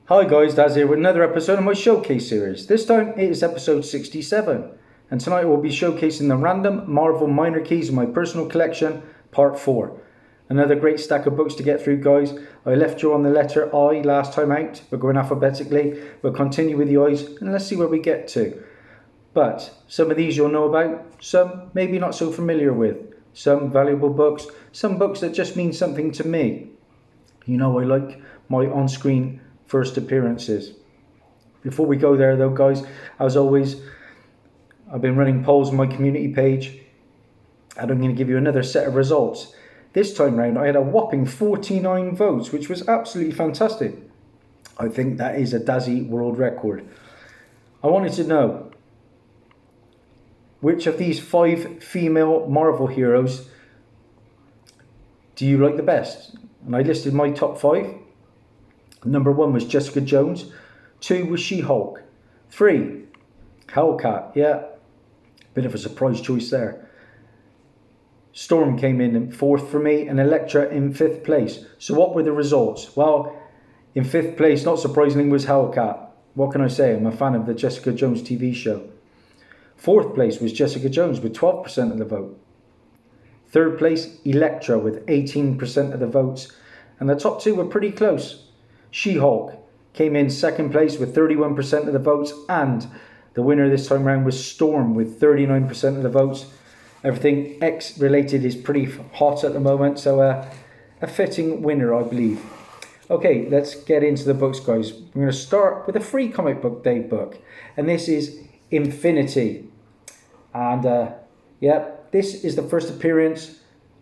Hi guys, Dazzie here with another episode of my showcase series. This time it is episode 67, and tonight I will be showcasing the random Marvel minor keys in my personal collection, part 4. Another great stack of books to get through, guys. I left you on the letter I last time out. We're going alphabetically. We'll continue with the I's and let's see where we get to. But some of these you'll know about, some maybe not so familiar with, some valuable books, some books that just mean something to me. You know I like my on-screen first appearances. Before we go there though, guys, as always, I've been running polls on my community page and I'm going to give you another set of results. This time round I had a whopping 49 votes, which was absolutely fantastic. I think that is a Dazzie world record. I wanted to know which of these 5 female Marvel heroes do you like the best? And I listed my top 5. Number 1 was Jessica Jones. 2 was She-Hulk. 3, Hellcat. Yeah, bit of a surprise choice there. Storm came in 4th for me, and Elektra in 5th place. So what were the results? Well, in 5th place, not surprisingly, was Hellcat. What can I say? I'm a fan of the Jessica Jones TV show. 4th place was Jessica Jones with 12% of the vote. 3rd place, Elektra with 18% of the votes. And the top 2 were pretty close. She-Hulk came in 2nd place with 31% of the votes, and the winner this time round was Storm with 39% of the votes. Everything X related is pretty hot at the moment, so a fitting winner, I believe. Okay, let's get into the books, guys. We're going to start with a free comic book day book, and this is Infinity. And this is the first appearance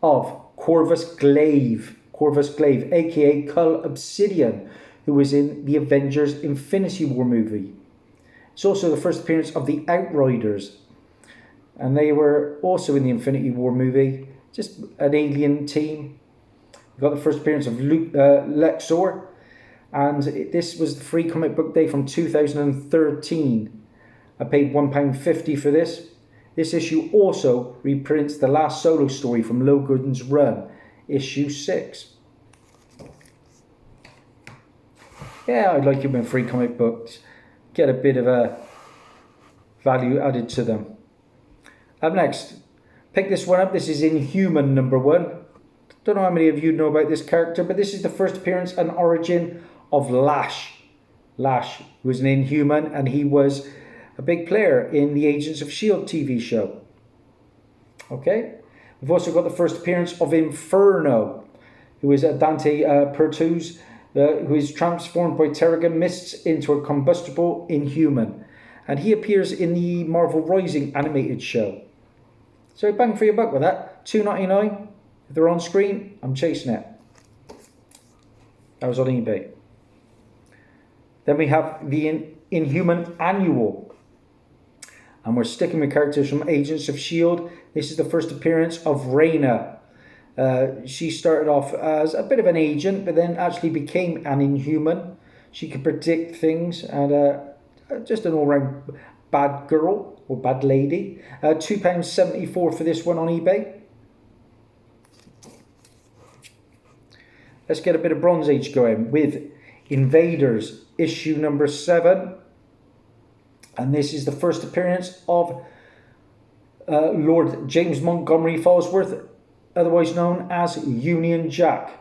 of Corvus Glaive, aka Cull Obsidian, who was in the Avengers Infinity War movie. It's also the first appearance of the Outriders, and they were also in the Infinity War movie, just an alien team. We got the first appearance of Lexor, and this was the free comic book day from 2013. I paid £1.50 for this. This issue also reprints the last solo story from Logan's Run, issue 6. Yeah, I like it when free comic books get a bit of a value added to them. Up next, pick this one up. This is Inhuman number 1. Don't know how many of you know about this character, but this is the first appearance and origin of Lash. Lash was an Inhuman, and he was a big player in the Agents of S.H.I.E.L.D. TV show. Okay, we've also got the first appearance of Inferno, who is Dante Pertuz, who is transformed by Terrigen Mists into a combustible Inhuman. And he appears in the Marvel Rising animated show. So bang for your buck with that. $2.99. If they're on screen, I'm chasing it. That was on eBay. Then we have the Inhuman Annual. And we're sticking with characters from Agents of S.H.I.E.L.D. This is the first appearance of Raina. She started off as a bit of an agent, but then actually became an Inhuman. She could predict things, and just an all-round bad girl, or bad lady. £2.74 for this one on eBay. Let's get a bit of Bronze Age going with Invaders, issue number 7. And this is the first appearance of Lord James Montgomery Falsworth, otherwise known as Union Jack.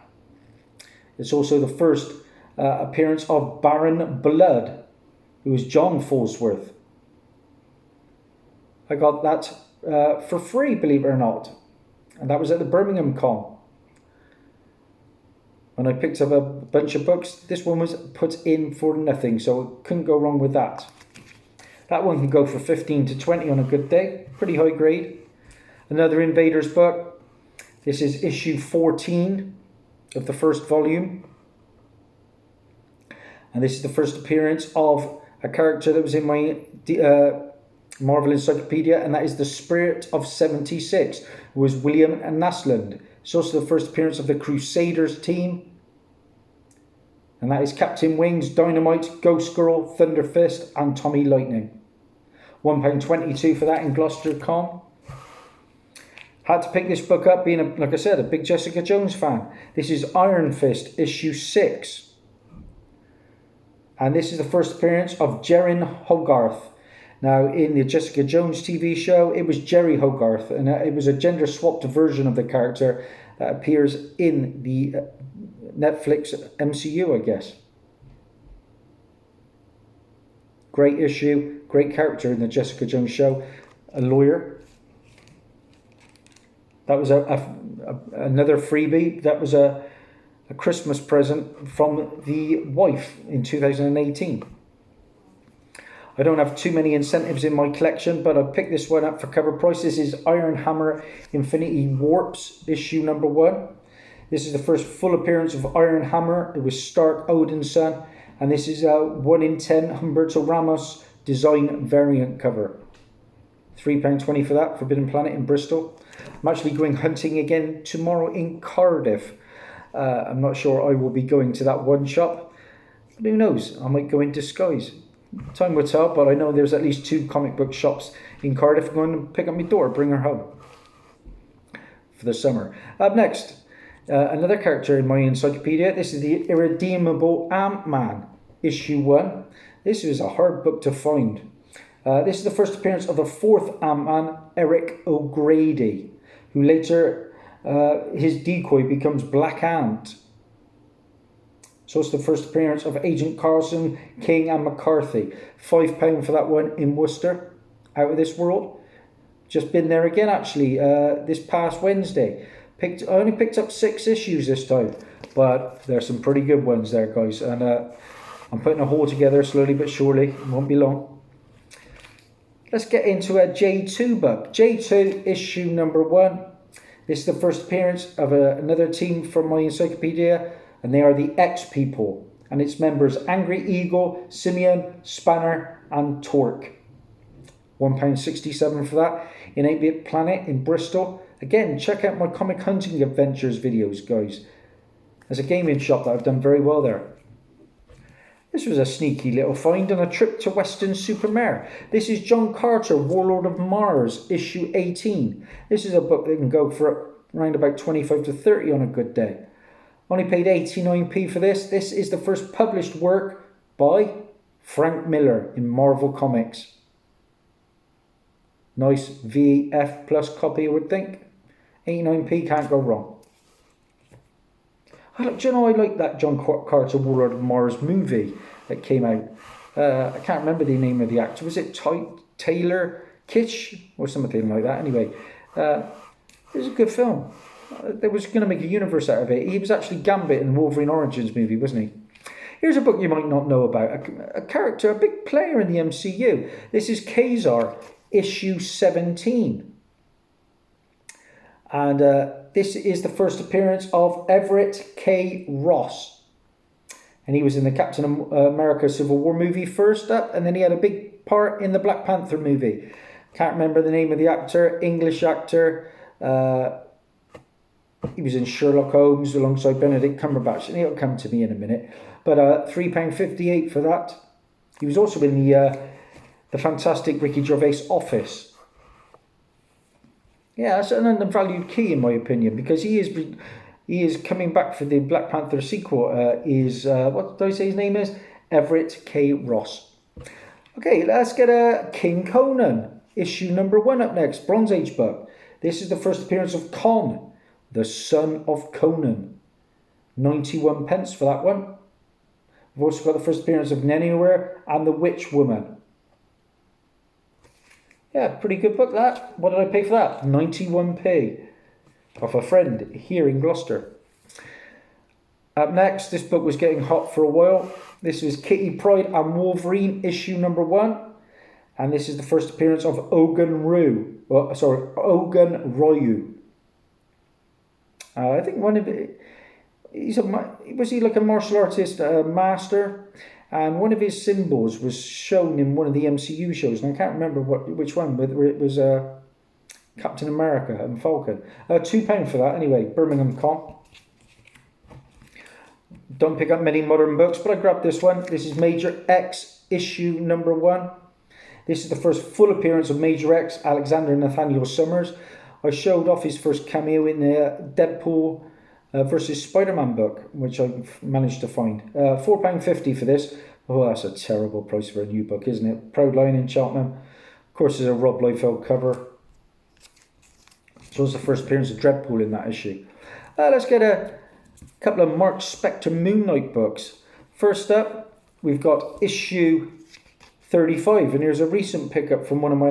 It's also the first appearance of Baron Blood, who is John Falsworth. I got that for free, believe it or not. And that was at the Birmingham Con. When I picked up a bunch of books, this one was put in for nothing, so I couldn't go wrong with that. That one can go for 15 to 20 on a good day. Pretty high grade. Another Invaders book. This is issue 14 of the first volume. And this is the first appearance of a character that was in my Marvel Encyclopedia, and that is the Spirit of 76, who was William Naslund. It's also the first appearance of the Crusaders team. And that is Captain Wings, Dynamite, Ghost Girl, Thunder Fist, and Tommy Lightning. £1.22 for that in Gloucester Con. Had to pick this book up, being, like I said, a big Jessica Jones fan. This is Iron Fist, issue 6. And this is the first appearance of Jerin Hogarth. Now, in the Jessica Jones TV show, it was Jerry Hogarth, and it was a gender-swapped version of the character that appears in the Netflix MCU, I guess. Great issue, great character in the Jessica Jones show, a lawyer. That was another freebie. That was a Christmas present from the wife in 2018. I don't have too many incentives in my collection, but I picked this one up for cover price. This is Iron Hammer Infinity Warps, issue number 1. This is the first full appearance of Iron Hammer. It was Stark Odin's son, and this is a 1 in 10 Humberto Ramos design variant cover. £3.20 for that, Forbidden Planet in Bristol. I'm actually going hunting again tomorrow in Cardiff. I'm not sure I will be going to that one shop, but who knows, I might go in disguise. Time will tell, but I know there's at least 2 comic book shops in Cardiff. I'm going to pick up my daughter, bring her home for the summer. Up next, another character in my encyclopedia. This is the Irredeemable Ant-Man, issue 1. This is a hard book to find. This is the first appearance of the 4th Ant-Man, Eric O'Grady, who later, his decoy becomes Black Ant. So it's the first appearance of Agent Carlson, King and McCarthy. £5 for that one in Worcester, out of this world. Just been there again, actually, this past Wednesday. I only picked up 6 issues this time, but there's some pretty good ones there, guys. And I'm putting a haul together slowly but surely. It won't be long. Let's get into a J2 book. J2 issue number 1. This is the first appearance of another team from my encyclopedia, and they are the X-People. And its members Angry Eagle, Simeon, Spanner, and Torque. £1.67 for that in 8-Bit Planet in Bristol. Again, check out my Comic Hunting Adventures videos, guys. There's a gaming shop that I've done very well there. This was a sneaky little find on a trip to Weston-super-Mare. This is John Carter, Warlord of Mars, issue 18. This is a book that can go for around about 25 to 30 on a good day. Only paid 89p for this. This is the first published work by Frank Miller in Marvel Comics. Nice VF plus copy, I would think. 89p, can't go wrong. Do you know, I like that John Carter Warlord of Mars movie that came out. I can't remember the name of the actor. Was it Taylor Kitsch or something like that? Anyway, it was a good film. They was going to make a universe out of it. He was actually Gambit in the Wolverine Origins movie, wasn't he? Here's a book you might not know about. A character, a big player in the MCU. This is Kazar, issue 17. And this is the first appearance of Everett K. Ross. And he was in the Captain America Civil War movie first up, and then he had a big part in the Black Panther movie. Can't remember the name of the actor, English actor. He was in Sherlock Holmes alongside Benedict Cumberbatch, and he'll come to me in a minute. But £3.58 for that. He was also in the fantastic Ricky Gervais Office. Yeah, that's an undervalued key in my opinion, because he is coming back for the Black Panther sequel. What did I say his name is? Everett K. Ross. Okay, let's get a King Conan, issue number 1 up next, Bronze Age book. This is the first appearance of Con, the son of Conan. 91 pence for that one. We've also got the first appearance of Nennuware and the Witch Woman. Yeah, pretty good book that. What did I pay for that? 91p. Off a friend here in Gloucester. Up next, this book was getting hot for a while. This was Kitty Pryde and Wolverine, issue number 1. And this is the first appearance of Ogun Ryu. I think one of it, was he like a martial artist master? And one of his symbols was shown in one of the MCU shows, and I can't remember which one, whether it was Captain America and Falcon. £2 for that, anyway, Birmingham Con. Don't pick up many modern books, but I grabbed this one. This is Major X, issue number 1. This is the first full appearance of Major X, Alexander Nathaniel Summers. I showed off his first cameo in the Deadpool versus Spider-Man book, which I managed to find. £4.50 for this. Oh, that's a terrible price for a new book, isn't it? Proud Lion in Cheltenham. Of course, there's a Rob Liefeld cover. So it's the first appearance of Dreadpool in that issue. Let's get a couple of Mark Spector Moon Knight books. First up, we've got issue 35, and here's a recent pickup from one of my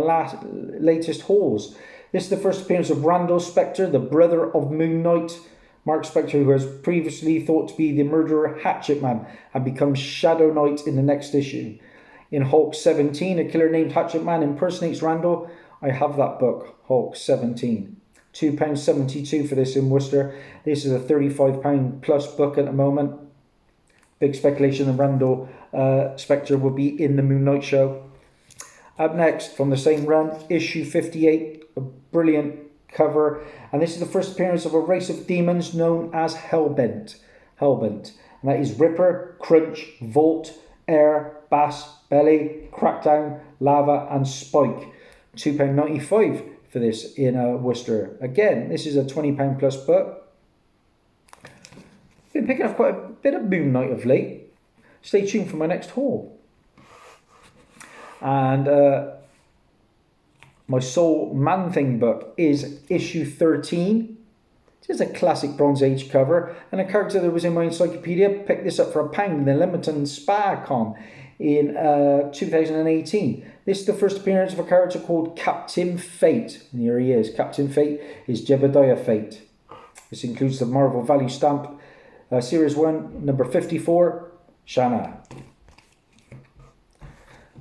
latest hauls. This is the first appearance of Randall Spector, the brother of Moon Knight. Mark Spector, who was previously thought to be the murderer Hatchet Man, and becomes Shadow Knight in the next issue. In Hulk 17, a killer named Hatchet Man impersonates Randall. I have that book, Hulk 17. £2.72 for this in Worcester. This is a £35 plus book at the moment. Big speculation that Randall Spector will be in the Moon Knight show. Up next, from the same run, issue 58, a brilliant cover. And this is the first appearance of a race of demons known as Hellbent. And that is Ripper, Crunch, Volt, Air, Bass, Belly, Crackdown, Lava and Spike. £2.95 for this in Worcester. Again, this is a £20 plus book. Been picking up quite a bit of Moon Knight of late. Stay tuned for my next haul. And my Soul Man Thing book is issue 13. This is a classic Bronze Age cover, and a character that was in my encyclopedia. Picked this up for £1 in the Leamington Spa Con in 2018. This is the first appearance of a character called Captain Fate. And here he is. Captain Fate is Jebediah Fate. This includes the Marvel Value Stamp, Series 1, number 54, Shanna.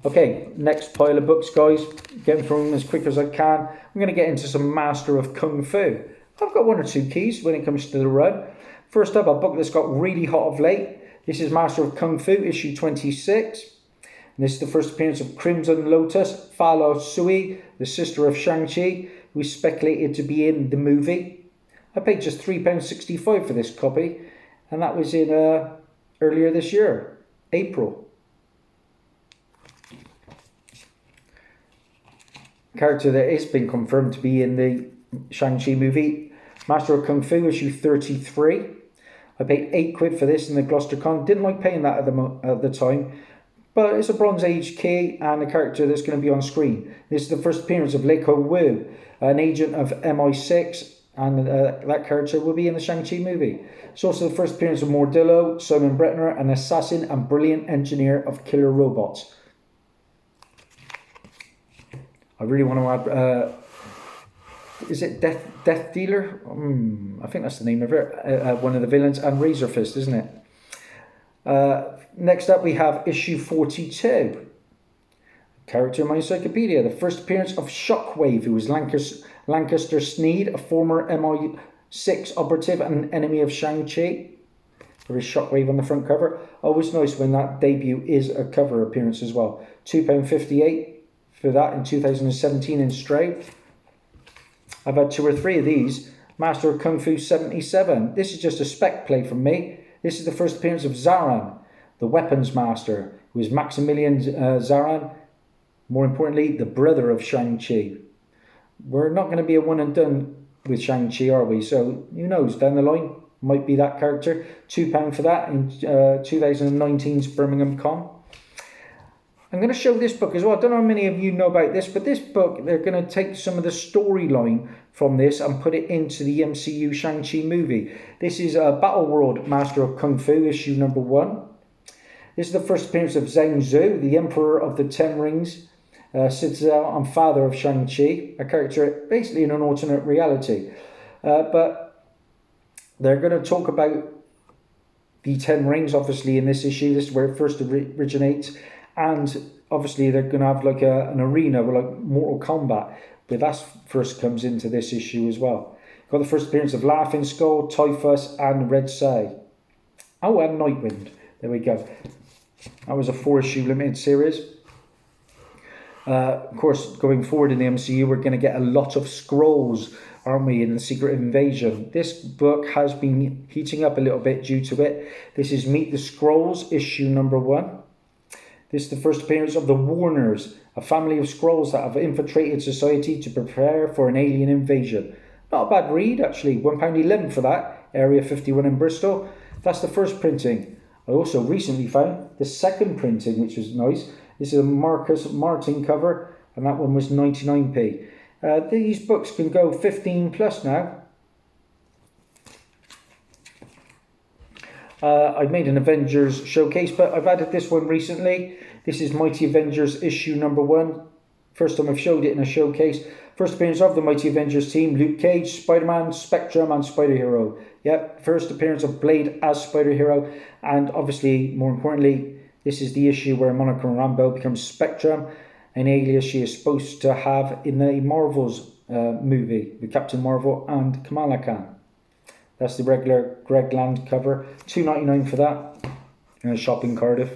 Okay, next pile of books, guys. Getting through them as quick as I can. I'm going to get into some Master of Kung Fu. I've got one or two keys when it comes to the run. First up, a book that's got really hot of late. This is Master of Kung Fu, issue 26. And this is the first appearance of Crimson Lotus, Fa Lo Sui, the sister of Shang-Chi, who is speculated to be in the movie. I paid just £3.65 for this copy, and that was in earlier this year, April. Character that has been confirmed to be in the Shang-Chi movie, Master of Kung Fu, issue 33. I paid £8 for this in the Gloucester Con. Didn't like paying that at the time, but it's a Bronze Age key and a character that's going to be on screen. This is the first appearance of Lei Wu, an agent of MI6, and that character will be in the Shang-Chi movie. It's also the first appearance of Mordillo, Simon Bretner, an assassin and brilliant engineer of killer robots. I really want to add, is it Death Dealer? I think that's the name of it. One of the villains, and Razor Fist, isn't it? Next up, we have issue 42. Character in my encyclopedia. The first appearance of Shockwave, who was Lancaster Sneed, a former MI6 operative and enemy of Shang-Chi. There is Shockwave on the front cover. Always nice when that debut is a cover appearance as well. £2.58 for that in 2017 in Stray. I've had 2 or 3 of these. Master of Kung Fu 77. This is just a spec play from me. This is the first appearance of Zaran, the weapons master, who is Maximilian Zaran. More importantly, the brother of Shang-Chi. We're not going to be a one and done with Shang-Chi, are we? So who knows, down the line might be that character. £2 for that in 2019's Birmingham Con. I'm going to show this book as well. I don't know how many of you know about this, but this book, they're going to take some of the storyline from this and put it into the MCU Shang-Chi movie. This is Battle World Master of Kung Fu, issue number 1. This is the first appearance of Zhang Zhu, the Emperor of the Ten Rings, citadel and father of Shang-Chi, a character basically in an alternate reality. But they're going to talk about the Ten Rings, obviously, in this issue. This is where it first originates. And obviously they're going to have like an arena with like Mortal Kombat, but that first comes into this issue as well. Got the first appearance of Laughing Skull, Typhus and Red Sai. Oh, and Nightwind. There we go. That was a 4-issue limited series. Of course, going forward in the MCU, we're going to get a lot of scrolls, aren't we, in the Secret Invasion. This book has been heating up a little bit due to it. This is Meet the Skrulls, issue number 1. This is the first appearance of the Warners, a family of Skrulls that have infiltrated society to prepare for an alien invasion. Not a bad read, actually. £1.11 for that. Area 51 in Bristol. That's the first printing. I also recently found the second printing, which was nice. This is a Marcus Martin cover, and that one was 99p. These books can go 15 plus now. I've made an Avengers showcase, but I've added this one recently. This is Mighty Avengers issue number 1. First time I've showed it in a showcase. First appearance of the Mighty Avengers team: Luke Cage, Spider-Man, Spectrum and Spider-Hero. Yep, first appearance of Blade as Spider-Hero. And obviously, more importantly, this is the issue where Monica Rambeau becomes Spectrum, an alias she is supposed to have in the Marvels movie with Captain Marvel and Kamala Khan. That's the regular Greg Land cover. $2.99 for that in a shop in Cardiff.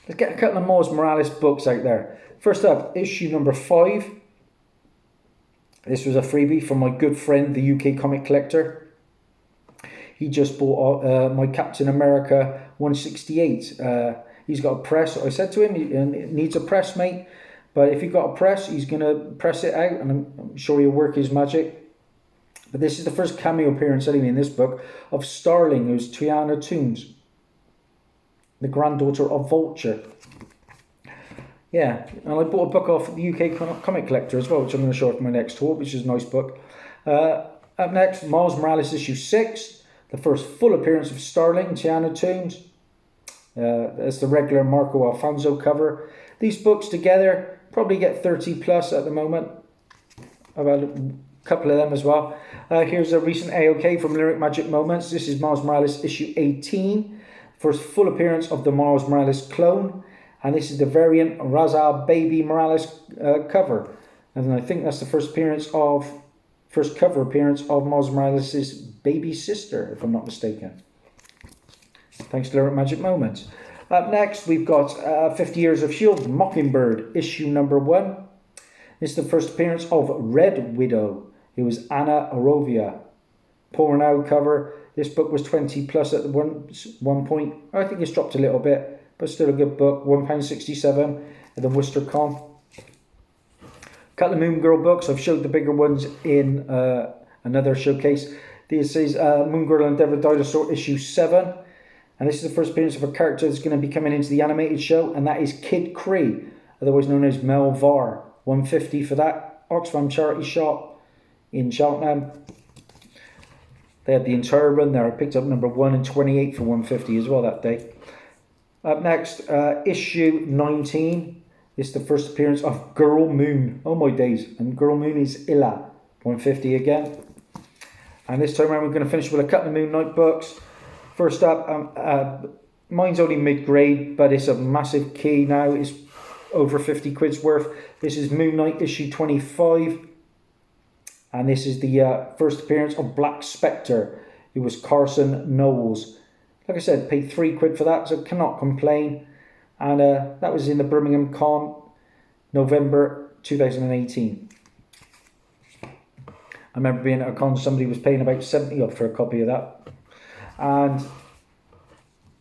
Let's get a couple of Miles Morales books out there. First up, issue number 5. This was a freebie from my good friend, the UK comic collector. He just bought my Captain America 168. He's got a press. I said to him, it needs a press, mate. But if you've got a press, he's going to press it out, and I'm sure he'll work his magic. But this is the first cameo appearance, anyway, in this book, of Starling, who's Tiana Toons, the granddaughter of Vulture. Yeah, and I bought a book off the UK comic collector as well, which I'm going to show off in my next talk, which is a nice book. Up next, Miles Morales issue 6, the first full appearance of Starling, Tiana Toons. That's the regular Marco Alfonso cover. These books together probably get 30 plus at the moment. I've had a couple of them as well. Here's a recent AOK from Lyric Magic Moments. This is Miles Morales issue 18, first full appearance of the Miles Morales clone. And this is the variant Raza Baby Morales cover. And I think that's the first cover appearance of Miles Morales' baby sister, if I'm not mistaken. Thanks to Lyric Magic Moments. Up next, we've got 50 Years of S.H.I.E.L.D. Mockingbird, issue number 1. This is the first appearance of Red Widow, who was Anna Arovia. Poor Now cover. This book was 20 plus at one point. I think it's dropped a little bit, but still a good book. £1.67 at the Worcester Con. Couple of Moon Girl books. I've showed the bigger ones in another showcase. This is Moon Girl and Devil Dinosaur issue 7. And this is the first appearance of a character that's going to be coming into the animated show, and that is Kid Cree, otherwise known as Mel Var. $1.50 for that. Oxfam charity shop in Cheltenham. They had the entire run there. I picked up number 1 and 28 for $1.50 as well that day. Up next, issue 19. This is the first appearance of Girl Moon. Oh my days. And Girl Moon is Illa. $1.50 again. And this time around we're going to finish with a couple of Moon Knight books. First up, mine's only mid-grade, but it's a massive key now. It's over 50 quid's worth. This is Moon Knight issue 25. And this is the first appearance of Black Spectre, who was Carson Knowles. Like I said, paid £3 for that, so cannot complain. And that was in the Birmingham Con, November 2018. I remember being at a con, somebody was paying about 70 odd for a copy of that. And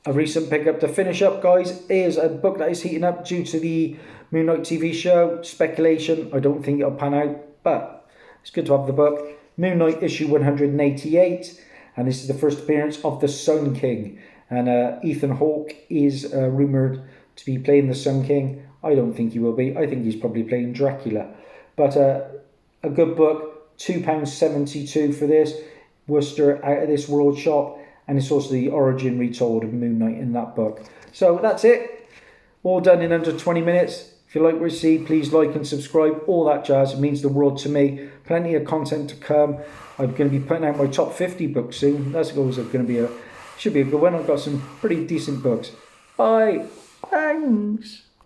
a recent pickup to finish up, guys, is a book that is heating up due to the Moon Knight TV show. Speculation, I don't think it'll pan out, but it's good to have the book. Moon Knight issue 188. And this is the first appearance of the Sun King. And Ethan Hawke is rumoured to be playing the Sun King. I don't think he will be. I think he's probably playing Dracula. But a good book, £2.72 for this. Worcester Out of This World shop. And it's also the origin retold of Moon Knight in that book. So that's it. All done in under 20 minutes. If you like what you see, please like and subscribe. All that jazz. It means the world to me. Plenty of content to come. I'm going to be putting out my top 50 books soon. That's always going to be should be a good one. I've got some pretty decent books. Bye. Thanks.